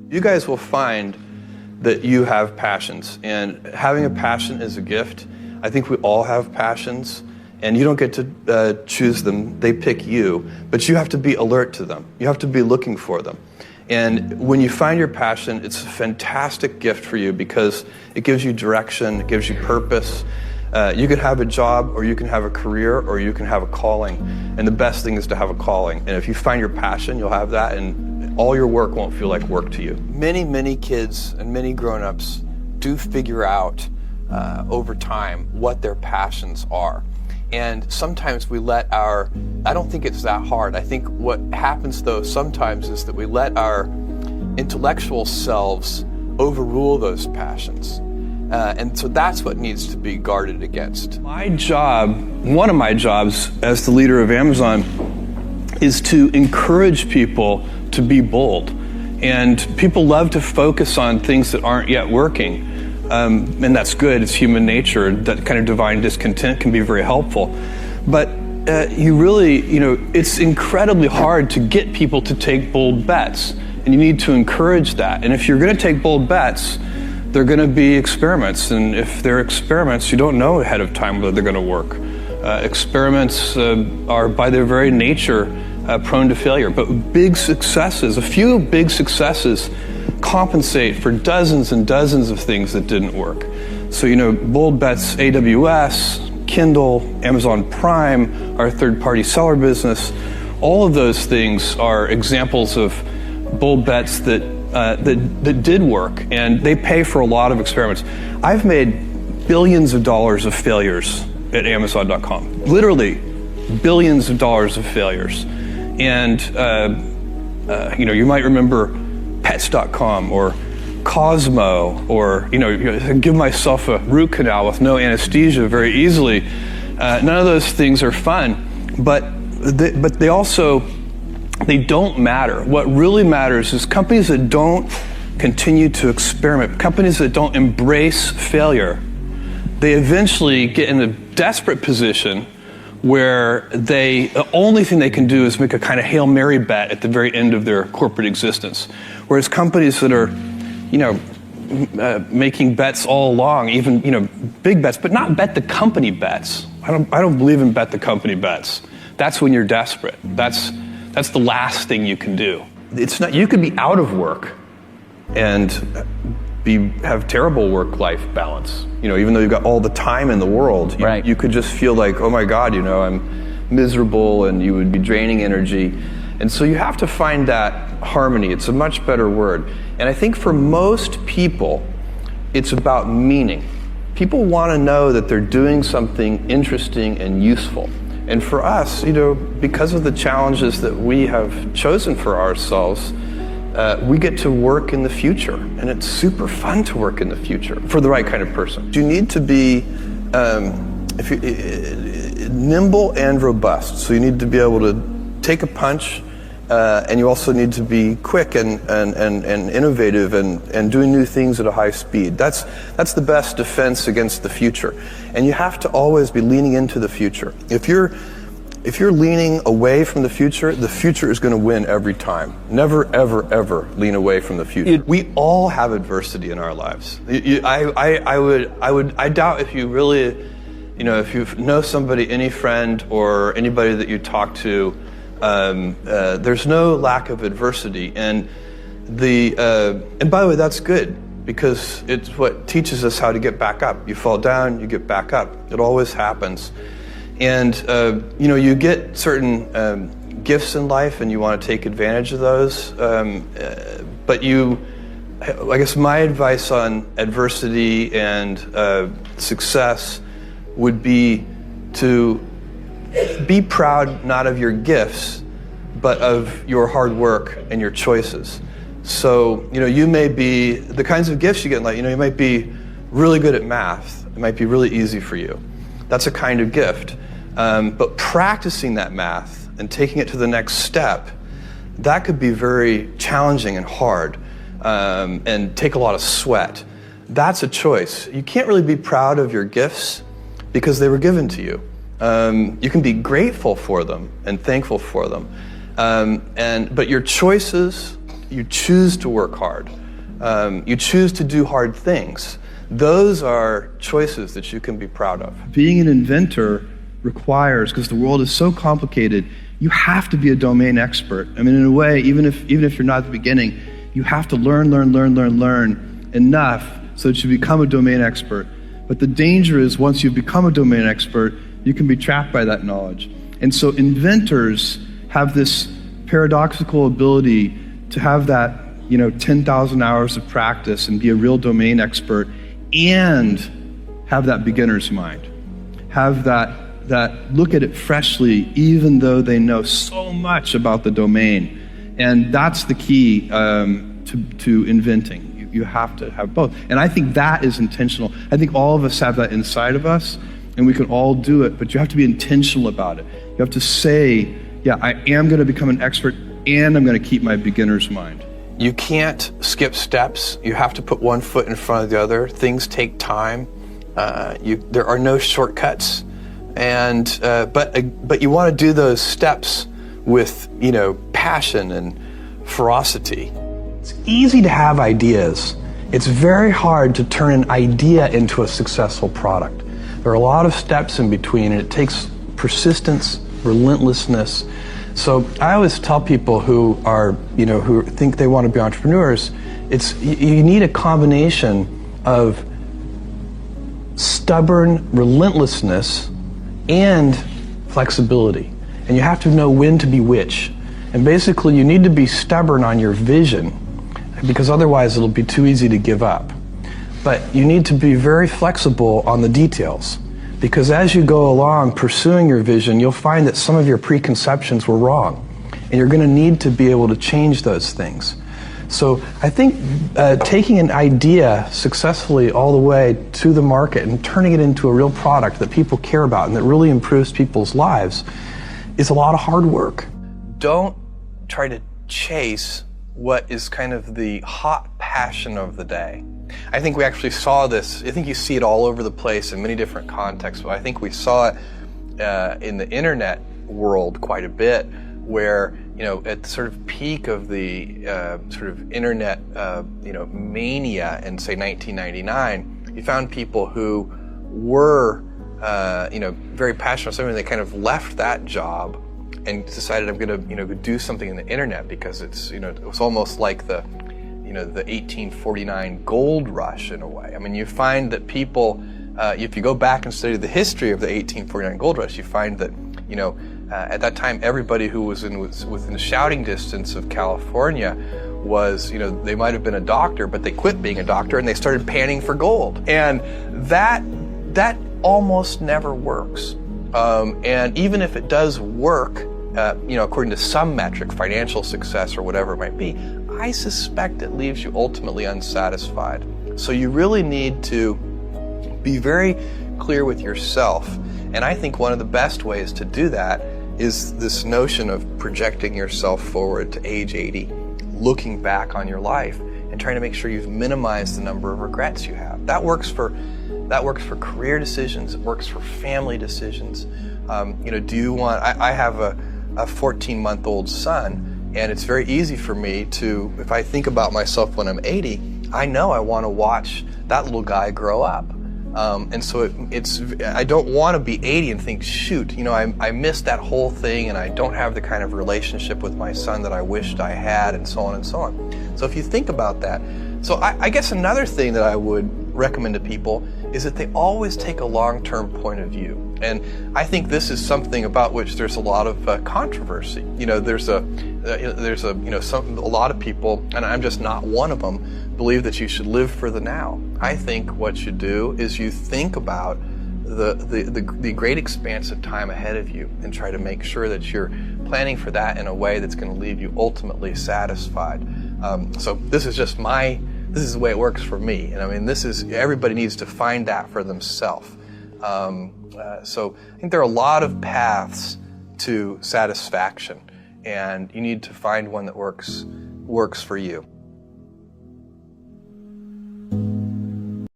You guys will find that you have passions, and having a passion is a gift. I think we all have passions, and you don't get to choose them. They pick you, but you have to be alert to them. You have to be looking for them. And when you find your passion, it's a fantastic gift for you because it gives you direction, it gives you purpose. You could have a job, or you can have a career, or you can have a calling. And the best thing is to have a calling. And if you find your passion, you'll have that, and all your work won't feel like work to you. Many kids and many grown-ups do figure out over time what their passions are. And sometimes we let I don't think it's that hard. I think what happens though sometimes is that we let our intellectual selves overrule those passions. And so that's what needs to be guarded against. My job, one of my jobs as the leader of Amazon, is to encourage people to be bold. And people love to focus on things that aren't yet working. And that's good, it's human nature. That kind of divine discontent can be very helpful. But it's incredibly hard to get people to take bold bets. And you need to encourage that. And if you're gonna take bold bets, they're gonna be experiments. And if they're experiments, you don't know ahead of time whether they're gonna work. Experiments are by their very nature prone to failure. But a few big successes compensate for dozens and dozens of things that didn't work. So, bold bets, AWS, Kindle, Amazon Prime, our third-party seller business, all of those things are examples of bold bets that did work, and they pay for a lot of experiments. I've made billions of dollars of failures at Amazon.com, literally billions of dollars of failures. And, you might remember Pets.com or Cosmo, or, give myself a root canal with no anesthesia very easily. None of those things are fun, but they don't matter. What really matters is companies that don't continue to experiment, companies that don't embrace failure, they eventually get in a desperate position where the only thing they can do is make a kind of Hail Mary bet at the very end of their corporate existence. Whereas companies that are, making bets all along, even, big bets, but not bet the company bets. I don't believe in bet the company bets. That's when you're desperate. That's the last thing you can do. It's not, you could be out of work and have terrible work-life balance. Even though you've got all the time in the world, right. You could just feel like, oh my God, I'm miserable, and you would be draining energy. And so you have to find that harmony. It's a much better word. And I think for most people, it's about meaning. People want to know that they're doing something interesting and useful. And for us, because of the challenges that we have chosen for ourselves, we get to work in the future, and it's super fun to work in the future for the right kind of person. You need to be nimble and robust. So you need to be able to take a punch, and you also need to be quick and innovative and doing new things at a high speed. That's the best defense against the future. And you have to always be leaning into the future. If you're leaning away from the future is going to win every time. Never, ever, ever lean away from the future. We all have adversity in our lives. I doubt if you really, if you know somebody, any friend or anybody that you talk to, there's no lack of adversity. And by the way, that's good, because it's what teaches us how to get back up. You fall down, you get back up. It always happens. And, you get certain gifts in life, and you want to take advantage of those. But I guess my advice on adversity and success would be to be proud not of your gifts, but of your hard work and your choices. So, you may be, the kinds of gifts you get in life, you might be really good at math. It might be really easy for you. That's a kind of gift. But practicing that math and taking it to the next step, that could be very challenging and hard, and take a lot of sweat. That's a choice. You can't really be proud of your gifts because they were given to you. You can be grateful for them and thankful for them. But your choices, you choose to work hard. You choose to do hard things. Those are choices that you can be proud of. Being an inventor requires, because the world is so complicated, you have to be a domain expert. I mean, in a way, even if you're not at the beginning, you have to learn enough so that you become a domain expert. But the danger is once you become a domain expert, you can be trapped by that knowledge. And so inventors have this paradoxical ability to have that 10,000 hours of practice and be a real domain expert and have that beginner's mind. Have that look at it freshly, even though they know so much about the domain. And that's the key to inventing. You have to have both. And I think that is intentional. I think all of us have that inside of us, and we can all do it, but you have to be intentional about it. You have to say, yeah, I am going to become an expert, and I'm going to keep my beginner's mind. You can't skip steps. You have to put one foot in front of the other. Things take time. There are no shortcuts, but you want to do those steps with passion and ferocity. It's easy to have ideas. It's very hard to turn an idea into a successful product. There are a lot of steps in between, and it takes persistence, relentlessness. So I always tell people who think they want to be entrepreneurs, you need a combination of stubborn relentlessness and flexibility. And you have to know when to be which. And basically you need to be stubborn on your vision, because otherwise it'll be too easy to give up. But you need to be very flexible on the details, because as you go along pursuing your vision, you'll find that some of your preconceptions were wrong, and you're going to need to be able to change those things. So I think taking an idea successfully all the way to the market and turning it into a real product that people care about and that really improves people's lives is a lot of hard work. Don't try to chase what is kind of the hot passion of the day. I think we actually saw this. I think you see it all over the place in many different contexts, but I think we saw it in the internet world quite a bit, where at the sort of peak of the sort of internet mania in say 1999, you found people who were very passionate about something. They kind of left that job and decided, I'm going to do something in the internet, because it's it was almost like the 1849 gold rush in a way. I mean, you find that people, if you go back and study the history of the 1849 gold rush, you find that at that time everybody who was within shouting distance of California was, they might have been a doctor, but they quit being a doctor and they started panning for gold. And that almost never works. And even if it does work, according to some metric, financial success or whatever it might be, I suspect it leaves you ultimately unsatisfied. So you really need to be very clear with yourself. And I think one of the best ways to do that is this notion of projecting yourself forward to age 80, looking back on your life and trying to make sure you've minimized the number of regrets you have. That works for career decisions. It works for family decisions. Do you want? I have a 14-month-old son, and it's very easy for me to, if I think about myself when I'm 80, I know I want to watch that little guy grow up. And so I don't want to be 80 and think, shoot, I missed that whole thing, and I don't have the kind of relationship with my son that I wished I had, and so on and so on. So if you think about that, so I guess another thing that I would recommend to people is that they always take a long-term point of view. And I think this is something about which there's a lot of controversy. There's a lot of people, and I'm just not one of them, believe that you should live for the now. I think what you do is you think about the great expanse of time ahead of you and try to make sure that you're planning for that in a way that's going to leave you ultimately satisfied. So this is the way it works for me. And I mean, everybody needs to find that for themselves. So I think there are a lot of paths to satisfaction, and you need to find one that works for you.